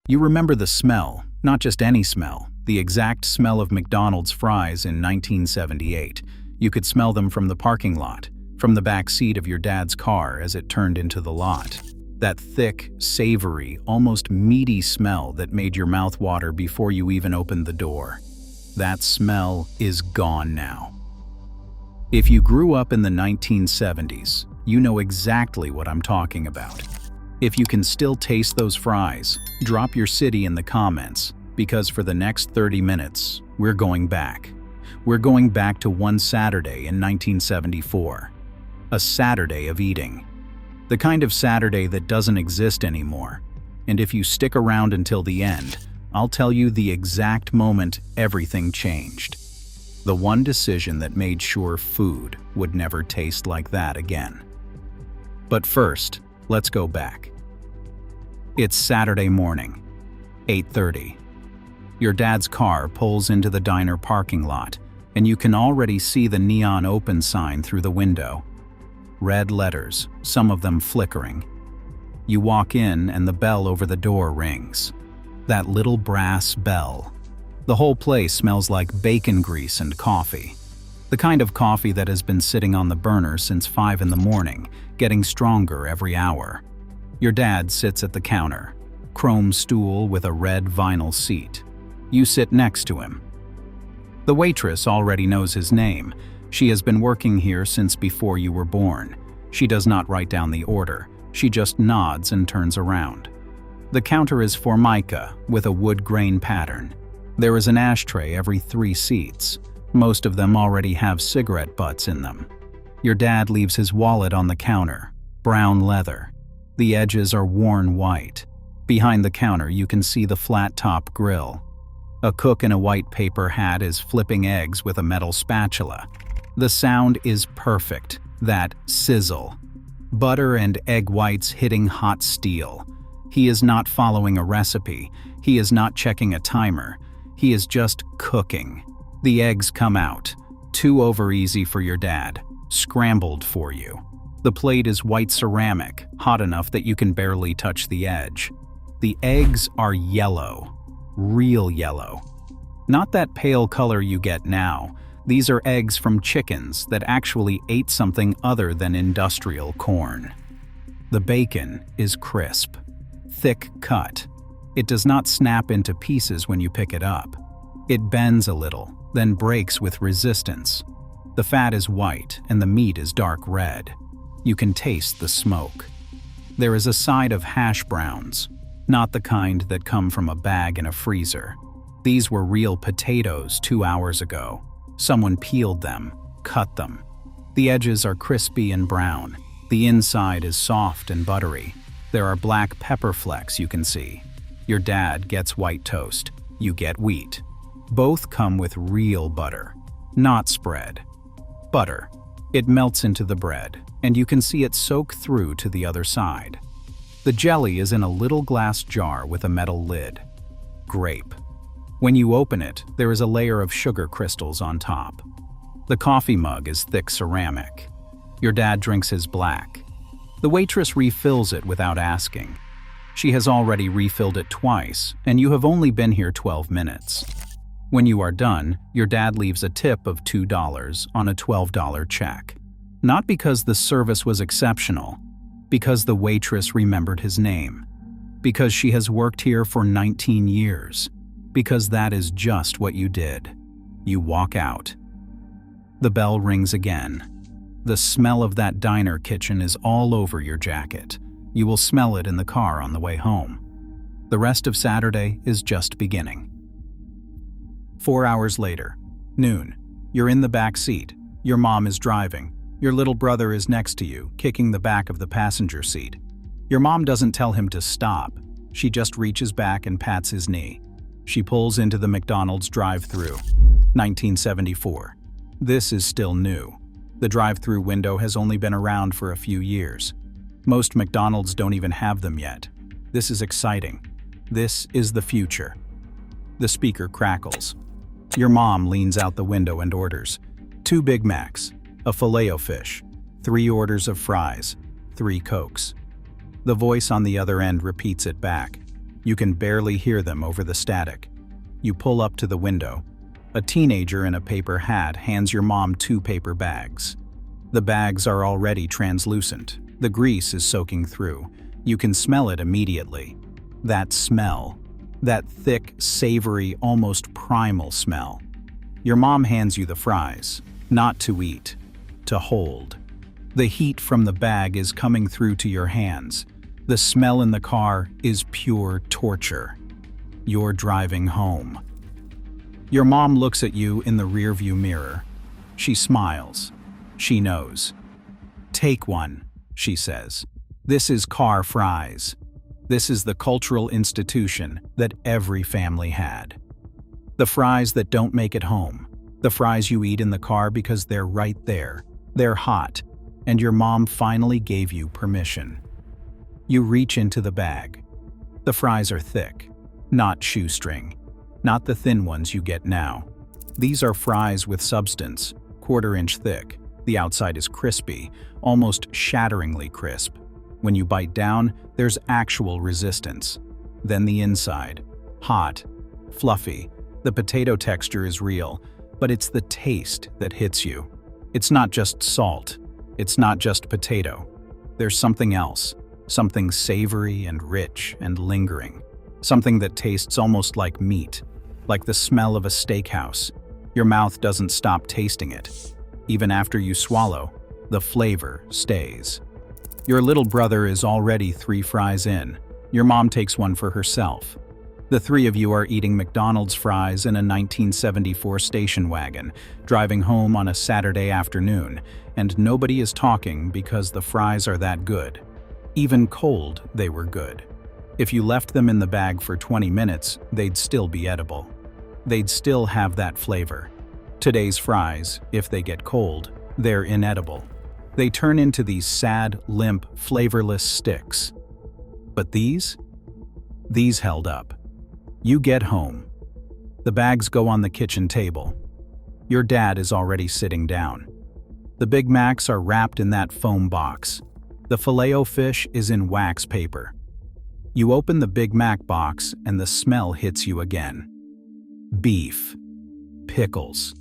You remember the smell, not just any smell, the exact smell of McDonald's fries in 1978. You could smell them from the parking lot, from the back seat of your dad's car as it turned into the lot. That thick, savory, almost meaty smell that made your mouth water before you even opened the door. That smell is gone now. If you grew up in the 1970s, you know exactly what I'm talking about. If you can still taste those fries, drop your city in the comments, because for the next 30 minutes, we're going back. We're going back to one Saturday in 1974. A Saturday of eating. The kind of Saturday that doesn't exist anymore. And if you stick around until the end, I'll tell you the exact moment everything changed. The one decision that made sure food would never taste like that again. But first, let's go back. It's Saturday morning, 8:30. Your dad's car pulls into the diner parking lot, and you can already see the neon open sign through the window. Red letters, some of them flickering. You walk in and the bell over the door rings. That little brass bell. The whole place smells like bacon grease and coffee. The kind of coffee that has been sitting on the burner since 5 in the morning, getting stronger every hour. Your dad sits at the counter, chrome stool with a red vinyl seat. You sit next to him. The waitress already knows his name. She has been working here since before you were born. She does not write down the order. She just nods and turns around. The counter is formica with a wood grain pattern. There is an ashtray every 3 seats. Most of them already have cigarette butts in them. Your dad leaves his wallet on the counter, brown leather. The edges are worn white. Behind the counter you can see the flat-top grill. A cook in a white paper hat is flipping eggs with a metal spatula. The sound is perfect, that sizzle. Butter and egg whites hitting hot steel. He is not following a recipe. He is not checking a timer. He is just cooking. The eggs come out. Too over easy for your dad. Scrambled for you. The plate is white ceramic, hot enough that you can barely touch the edge. The eggs are yellow. Real yellow. Not that pale color you get now. These are eggs from chickens that actually ate something other than industrial corn. The bacon is crisp. Thick cut. It does not snap into pieces when you pick it up. It bends a little, then breaks with resistance. The fat is white and the meat is dark red. You can taste the smoke. There is a side of hash browns, not the kind that come from a bag in a freezer. These were real potatoes 2 hours ago. Someone peeled them, cut them. The edges are crispy and brown. The inside is soft and buttery. There are black pepper flecks you can see. Your dad gets white toast. You get wheat. Both come with real butter, not spread. Butter. It melts into the bread, and you can see it soak through to the other side. The jelly is in a little glass jar with a metal lid. Grape. When you open it, there is a layer of sugar crystals on top. The coffee mug is thick ceramic. Your dad drinks his black. The waitress refills it without asking. She has already refilled it twice, and you have only been here 12 minutes. When you are done, your dad leaves a tip of $2 on a $12 check. Not because the service was exceptional, because the waitress remembered his name, because she has worked here for 19 years, because that is just what you did. You walk out. The bell rings again. The smell of that diner kitchen is all over your jacket. You will smell it in the car on the way home. The rest of Saturday is just beginning. 4 hours later, noon. You're in the back seat. Your mom is driving. Your little brother is next to you, kicking the back of the passenger seat. Your mom doesn't tell him to stop. She just reaches back and pats his knee. She pulls into the McDonald's drive-thru. 1974. This is still new. The drive-thru window has only been around for a few years. Most McDonald's don't even have them yet. This is exciting. This is the future. The speaker crackles. Your mom leans out the window and orders 2 Big Macs, a Filet-O-Fish, 3 orders of fries, 3 Cokes. The voice on the other end repeats it back. You can barely hear them over the static. You pull up to the window. A teenager in a paper hat hands your mom 2 paper bags. The bags are already translucent. The grease is soaking through. You can smell it immediately. That smell. That thick, savory, almost primal smell. Your mom hands you the fries, not to eat, to hold. The heat from the bag is coming through to your hands. The smell in the car is pure torture. You're driving home. Your mom looks at you in the rearview mirror. She smiles. She knows. "Take one," she says. "This is car fries. This is the cultural institution that every family had. The fries that don't make it home. The fries you eat in the car because they're right there. They're hot, and your mom finally gave you permission." You reach into the bag. The fries are thick, not shoestring, not the thin ones you get now. These are fries with substance, 1/4 inch thick. The outside is crispy, almost shatteringly crisp. When you bite down, there's actual resistance. Then the inside, hot, fluffy. The potato texture is real, but it's the taste that hits you. It's not just salt. It's not just potato. There's something else, something savory and rich and lingering. Something that tastes almost like meat, like the smell of a steakhouse. Your mouth doesn't stop tasting it. Even after you swallow, the flavor stays. Your little brother is already 3 fries in. Your mom takes one for herself. The 3 of you are eating McDonald's fries in a 1974 station wagon, driving home on a Saturday afternoon, and nobody is talking because the fries are that good. Even cold, they were good. If you left them in the bag for 20 minutes, they'd still be edible. They'd still have that flavor. Today's fries, if they get cold, they're inedible. They turn into these sad, limp, flavorless sticks. But these held up. You get home. The bags go on the kitchen table. Your dad is already sitting down. The Big Macs are wrapped in that foam box. The Filet-O-Fish is in wax paper. You open the Big Mac box and the smell hits you again. Beef. Pickles.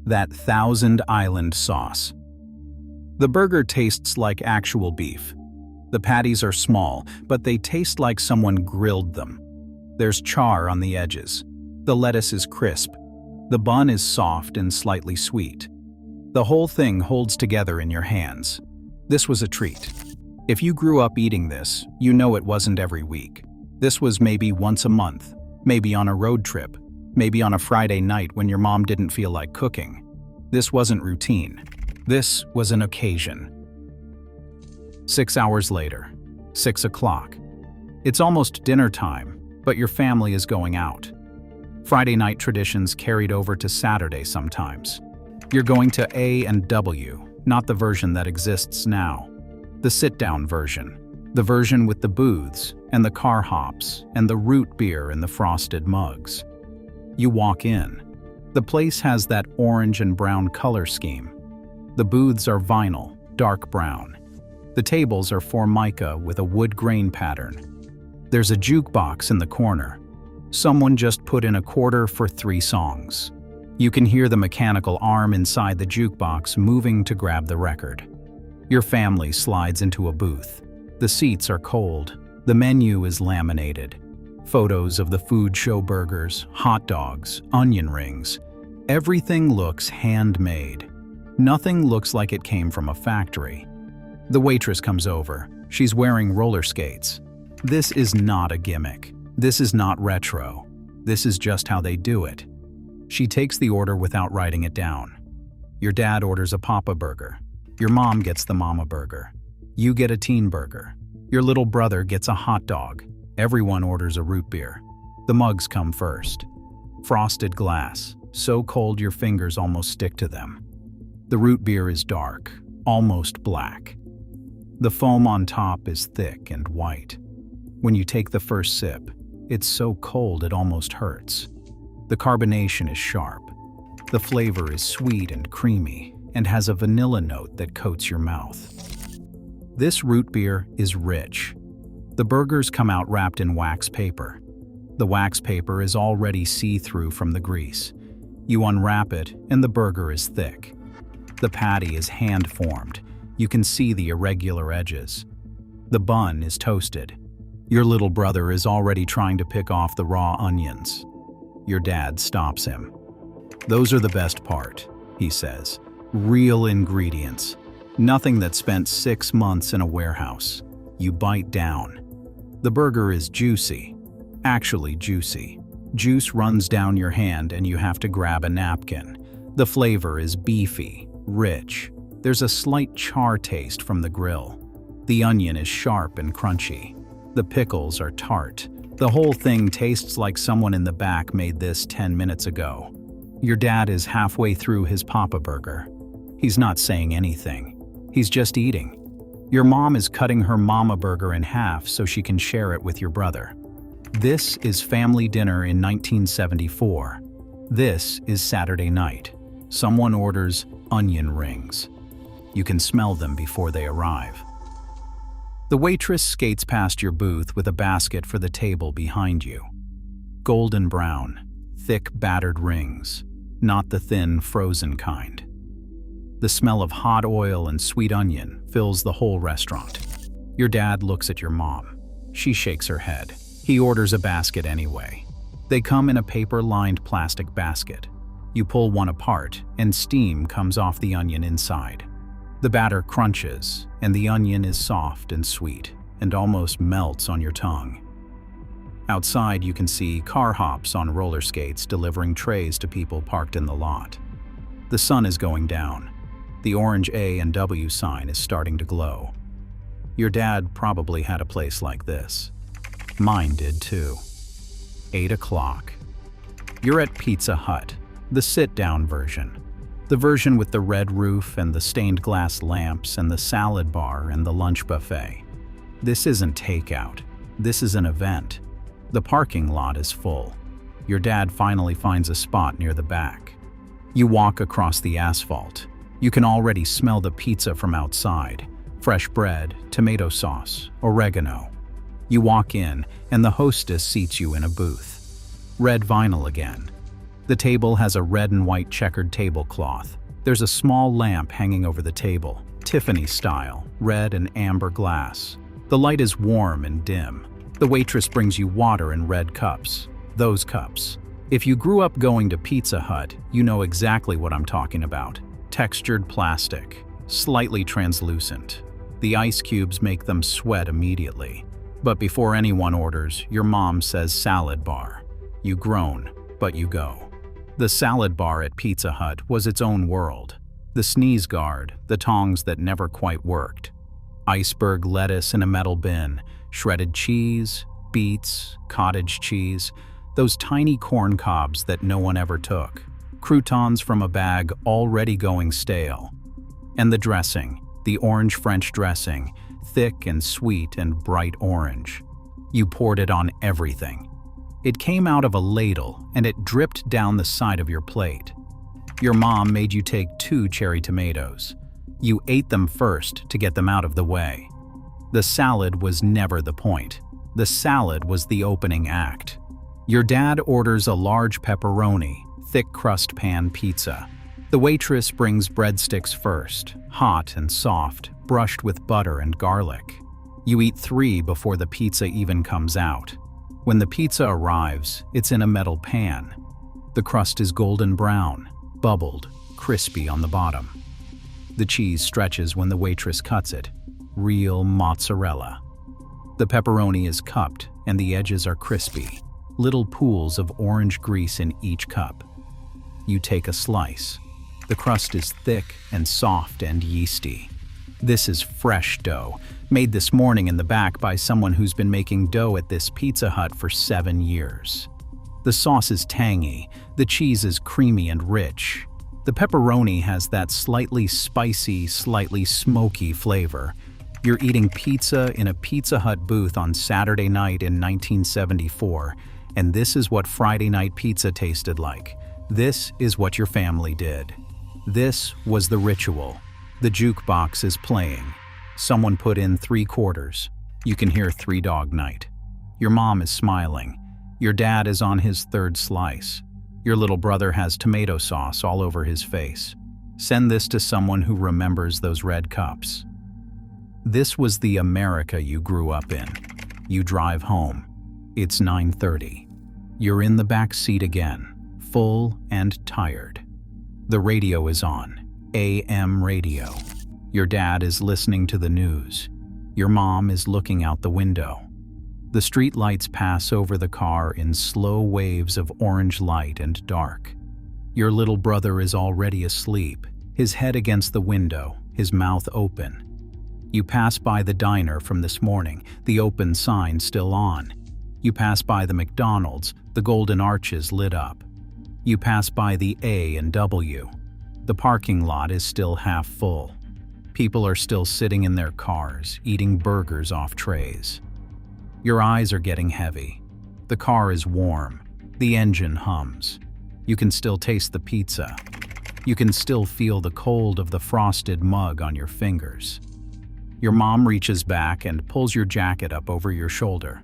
That Thousand Island sauce. The burger tastes like actual beef. The patties are small, but they taste like someone grilled them. There's char on the edges. The lettuce is crisp. The bun is soft and slightly sweet. The whole thing holds together in your hands. This was a treat. If you grew up eating this, you know it wasn't every week. This was maybe once a month, maybe on a road trip, maybe on a Friday night when your mom didn't feel like cooking. This wasn't routine. This was an occasion. 6 hours later, 6 o'clock. It's almost dinner time, but your family is going out. Friday night traditions carried over to Saturday sometimes. You're going to A&W, not the version that exists now. The sit-down version. The version with the booths, and the car hops, and the root beer in the frosted mugs. You walk in. The place has that orange and brown color scheme. The booths are vinyl, dark brown. The tables are formica with a wood grain pattern. There's a jukebox in the corner. Someone just put in a quarter for 3 songs. You can hear the mechanical arm inside the jukebox moving to grab the record. Your family slides into a booth. The seats are cold. The menu is laminated. Photos of the food show burgers, hot dogs, onion rings. Everything looks handmade. Nothing looks like it came from a factory. The waitress comes over. She's wearing roller skates. This is not a gimmick. This is not retro. This is just how they do it. She takes the order without writing it down. Your dad orders a Papa Burger. Your mom gets the Mama Burger. You get a teen burger. Your little brother gets a hot dog. Everyone orders a root beer. The mugs come first. Frosted glass, so cold your fingers almost stick to them. The root beer is dark, almost black. The foam on top is thick and white. When you take the first sip, it's so cold it almost hurts. The carbonation is sharp. The flavor is sweet and creamy and has a vanilla note that coats your mouth. This root beer is rich. The burgers come out wrapped in wax paper. The wax paper is already see-through from the grease. You unwrap it, and the burger is thick. The patty is hand-formed. You can see the irregular edges. The bun is toasted. Your little brother is already trying to pick off the raw onions. Your dad stops him. "Those are the best part," he says. "Real ingredients. Nothing that spent 6 months in a warehouse." You bite down. The burger is juicy. Actually juicy. Juice runs down your hand and you have to grab a napkin. The flavor is beefy, rich. There's a slight char taste from the grill. The onion is sharp and crunchy. The pickles are tart. The whole thing tastes like someone in the back made this 10 minutes ago. Your dad is halfway through his Papa Burger. He's not saying anything. He's just eating. Your mom is cutting her Mama Burger in half so she can share it with your brother. This is family dinner in 1974. This is Saturday night. Someone orders onion rings. You can smell them before they arrive. The waitress skates past your booth with a basket for the table behind you. Golden brown, thick battered rings, not the thin frozen kind. The smell of hot oil and sweet onion fills the whole restaurant. Your dad looks at your mom. She shakes her head. He orders a basket anyway. They come in a paper-lined plastic basket. You pull one apart, and steam comes off the onion inside. The batter crunches, and the onion is soft and sweet, and almost melts on your tongue. Outside, you can see car hops on roller skates delivering trays to people parked in the lot. The sun is going down. The orange A and W sign is starting to glow. Your dad probably had a place like this. Mine did too. 8 o'clock. You're at Pizza Hut, the sit-down version. The version with the red roof and the stained glass lamps and the salad bar and the lunch buffet. This isn't takeout. This is an event. The parking lot is full. Your dad finally finds a spot near the back. You walk across the asphalt. You can already smell the pizza from outside. Fresh bread, tomato sauce, oregano. You walk in, and the hostess seats you in a booth. Red vinyl again. The table has a red and white checkered tablecloth. There's a small lamp hanging over the table, Tiffany style, red and amber glass. The light is warm and dim. The waitress brings you water in red cups. Those cups. If you grew up going to Pizza Hut, you know exactly what I'm talking about. Textured plastic, slightly translucent. The ice cubes make them sweat immediately. But before anyone orders, your mom says salad bar. You groan, but you go. The salad bar at Pizza Hut was its own world. The sneeze guard, the tongs that never quite worked. Iceberg lettuce in a metal bin, shredded cheese, beets, cottage cheese, those tiny corn cobs that no one ever took, croutons from a bag already going stale. And the dressing, the orange French dressing, thick and sweet and bright orange. You poured it on everything. It came out of a ladle and it dripped down the side of your plate. Your mom made you take 2 cherry tomatoes. You ate them first to get them out of the way. The salad was never the point. The salad was the opening act. Your dad orders a large pepperoni, thick crust pan pizza. The waitress brings breadsticks first, hot and soft, brushed with butter and garlic. You eat 3 before the pizza even comes out. When the pizza arrives, it's in a metal pan. The crust is golden brown, bubbled, crispy on the bottom. The cheese stretches when the waitress cuts it. Real mozzarella. The pepperoni is cupped and the edges are crispy. Little pools of orange grease in each cup. You take a slice. The crust is thick and soft and yeasty. This is fresh dough, made this morning in the back by someone who's been making dough at this Pizza Hut for 7 years. The sauce is tangy, the cheese is creamy and rich. The pepperoni has that slightly spicy, slightly smoky flavor. You're eating pizza in a Pizza Hut booth on Saturday night in 1974, and this is what Friday night pizza tasted like. This is what your family did. This was the ritual. The jukebox is playing. Someone put in 3 quarters. You can hear Three Dog Night. Your mom is smiling. Your dad is on his third slice. Your little brother has tomato sauce all over his face. Send this to someone who remembers those red cups. This was the America you grew up in. You drive home. It's 9:30. You're in the back seat again, full and tired. The radio is on, AM radio. Your dad is listening to the news. Your mom is looking out the window. The street lights pass over the car in slow waves of orange light and dark. Your little brother is already asleep, his head against the window, his mouth open. You pass by the diner from this morning, the open sign still on. You pass by the McDonald's, the golden arches lit up. You pass by the A&W. The parking lot is still half full. People are still sitting in their cars, eating burgers off trays. Your eyes are getting heavy. The car is warm. The engine hums. You can still taste the pizza. You can still feel the cold of the frosted mug on your fingers. Your mom reaches back and pulls your jacket up over your shoulder.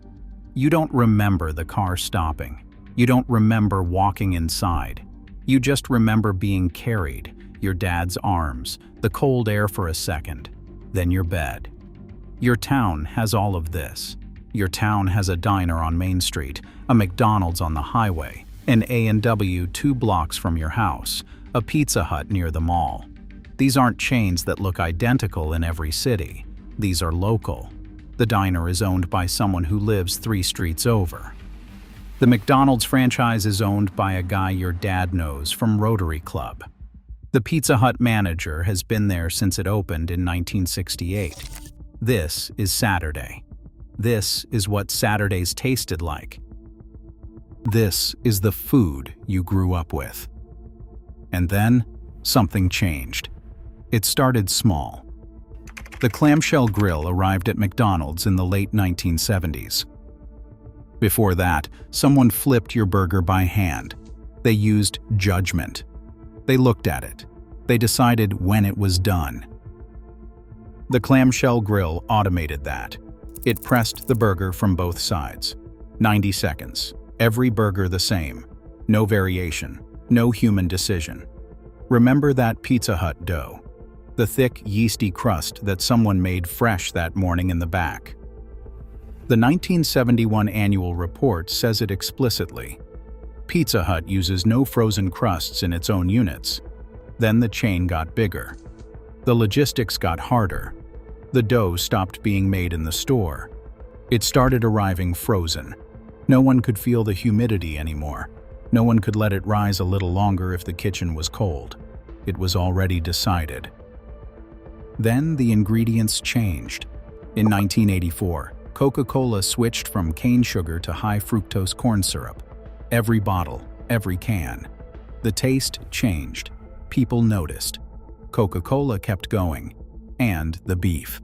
You don't remember the car stopping. You don't remember walking inside. You just remember being carried, your dad's arms, the cold air for a second, then your bed. Your town has all of this. Your town has a diner on Main Street, a McDonald's on the highway, an A&W 2 blocks from your house, a Pizza Hut near the mall. These aren't chains that look identical in every city. These are local. The diner is owned by someone who lives 3 streets over. The McDonald's franchise is owned by a guy your dad knows from Rotary Club. The Pizza Hut manager has been there since it opened in 1968. This is Saturday. This is what Saturdays tasted like. This is the food you grew up with. And then, something changed. It started small. The clamshell grill arrived at McDonald's in the late 1970s. Before that, someone flipped your burger by hand. They used judgment. They looked at it. They decided when it was done. The clamshell grill automated that. It pressed the burger from both sides. 90 seconds. Every burger the same. No variation. No human decision. Remember that Pizza Hut dough. The thick, yeasty crust that someone made fresh that morning in the back. The 1971 annual report says it explicitly. Pizza Hut uses no frozen crusts in its own units. Then the chain got bigger. The logistics got harder. The dough stopped being made in the store. It started arriving frozen. No one could feel the humidity anymore. No one could let it rise a little longer if the kitchen was cold. It was already decided. Then the ingredients changed. In 1984, Coca-Cola switched from cane sugar to high fructose corn syrup. Every bottle, every can. The taste changed. People noticed. Coca-Cola kept going. And the beef.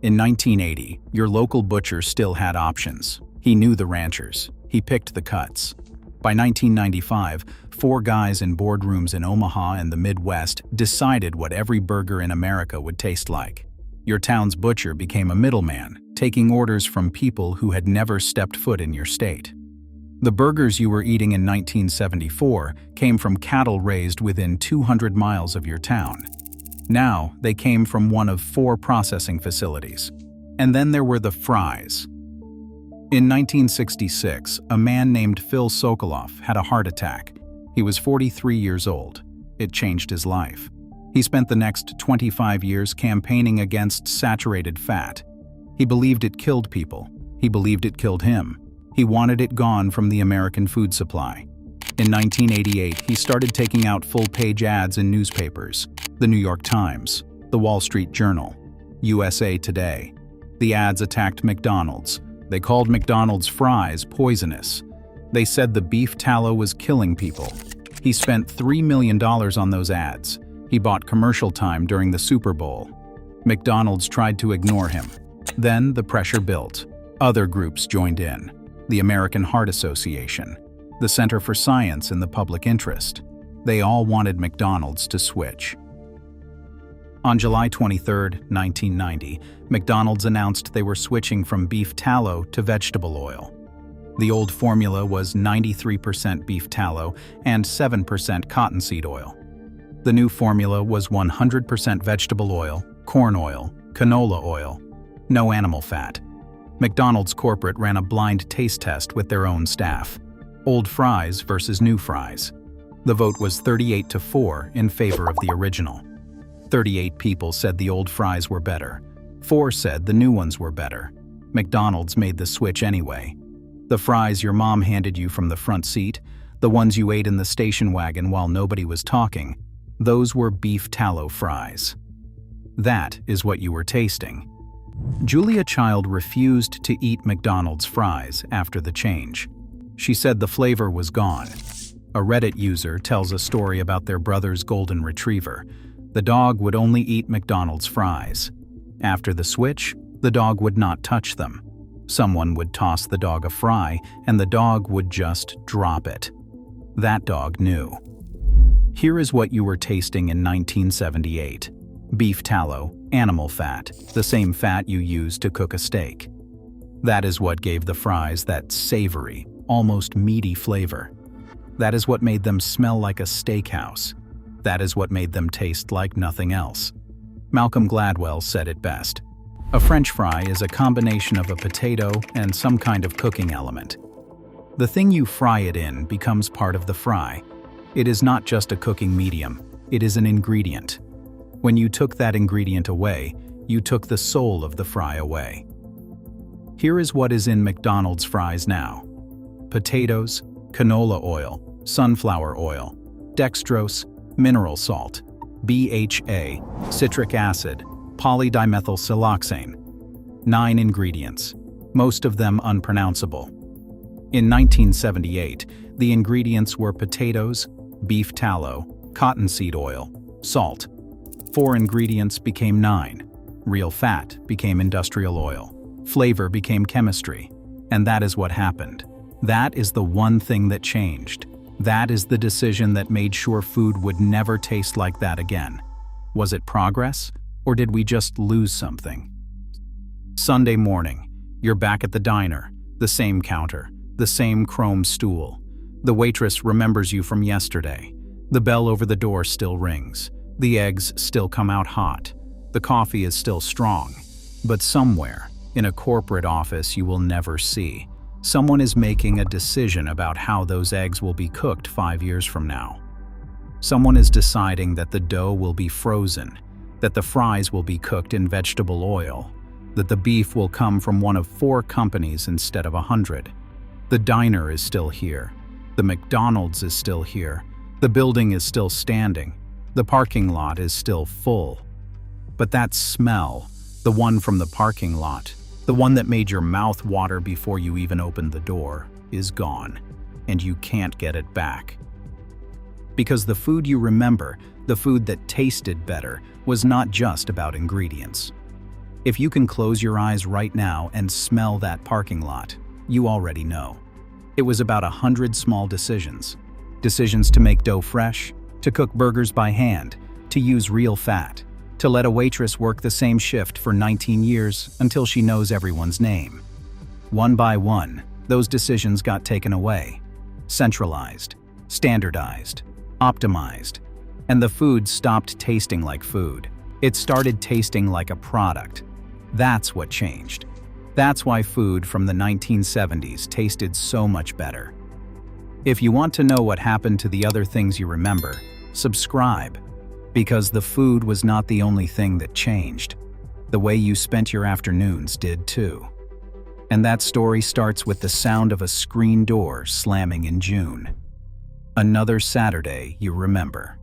In 1980, your local butcher still had options. He knew the ranchers. He picked the cuts. By 1995, 4 guys in boardrooms in Omaha and the Midwest decided what every burger in America would taste like. Your town's butcher became a middleman, taking orders from people who had never stepped foot in your state. The burgers you were eating in 1974 came from cattle raised within 200 miles of your town. Now, they came from one of 4 processing facilities. And then there were the fries. In 1966, a man named Phil Sokoloff had a heart attack. He was 43 years old. It changed his life. He spent the next 25 years campaigning against saturated fat. He believed it killed people. He believed it killed him. He wanted it gone from the American food supply. In 1988, he started taking out full-page ads in newspapers. The New York Times, The Wall Street Journal, USA Today. The ads attacked McDonald's. They called McDonald's fries poisonous. They said the beef tallow was killing people. He spent $3 million on those ads. He bought commercial time during the Super Bowl. McDonald's tried to ignore him. Then the pressure built. Other groups joined in. The American Heart Association, the Center for Science and the Public Interest. They all wanted McDonald's to switch. On July 23, 1990, McDonald's announced they were switching from beef tallow to vegetable oil. The old formula was 93% beef tallow and 7% cottonseed oil. The new formula was 100% vegetable oil, corn oil, canola oil, no animal fat. McDonald's corporate ran a blind taste test with their own staff. Old fries versus new fries. The vote was 38-4 in favor of the original. 38 people said the old fries were better. 4 said the new ones were better. McDonald's made the switch anyway. The fries your mom handed you from the front seat, the ones you ate in the station wagon while nobody was talking, those were beef tallow fries. That is what you were tasting. Julia Child refused to eat McDonald's fries after the change. She said the flavor was gone. A Reddit user tells a story about their brother's golden retriever. The dog would only eat McDonald's fries. After the switch, the dog would not touch them. Someone would toss the dog a fry, and the dog would just drop it. That dog knew. Here is what you were tasting in 1978. Beef tallow, animal fat, the same fat you use to cook a steak. That is what gave the fries that savory, almost meaty flavor. That is what made them smell like a steakhouse. That is what made them taste like nothing else. Malcolm Gladwell said it best. A French fry is a combination of a potato and some kind of cooking element. The thing you fry it in becomes part of the fry. It is not just a cooking medium, it is an ingredient. When you took that ingredient away, you took the soul of the fry away. Here is what is in McDonald's fries now. Potatoes, canola oil, sunflower oil, dextrose, mineral salt, BHA, citric acid, polydimethylsiloxane. 9 ingredients, most of them unpronounceable. In 1978, the ingredients were potatoes, beef tallow, cottonseed oil, salt. 4 ingredients became 9. Real fat became industrial oil. Flavor became chemistry. And that is what happened. That is the one thing that changed. That is the decision that made sure food would never taste like that again. Was it progress, or did we just lose something? Sunday morning, you're back at the diner, the same counter, the same chrome stool. The waitress remembers you from yesterday. The bell over the door still rings. The eggs still come out hot. The coffee is still strong. But somewhere, in a corporate office you will never see, someone is making a decision about how those eggs will be cooked 5 years from now. Someone is deciding that the dough will be frozen, that the fries will be cooked in vegetable oil, that the beef will come from one of 4 companies instead of 100. The diner is still here. The McDonald's is still here. The building is still standing. The parking lot is still full. But that smell, the one from the parking lot, the one that made your mouth water before you even opened the door, is gone, and you can't get it back. Because the food you remember, the food that tasted better, was not just about ingredients. If you can close your eyes right now and smell that parking lot, you already know. It was about 100 small decisions. Decisions to make dough fresh, to cook burgers by hand, to use real fat, to let a waitress work the same shift for 19 years until she knows everyone's name. One by one, those decisions got taken away, centralized, standardized, optimized, and the food stopped tasting like food. It started tasting like a product. That's what changed. That's why food from the 1970s tasted so much better. If you want to know what happened to the other things you remember, subscribe. Because the food was not the only thing that changed. The way you spent your afternoons did too. And that story starts with the sound of a screen door slamming in June. Another Saturday you remember.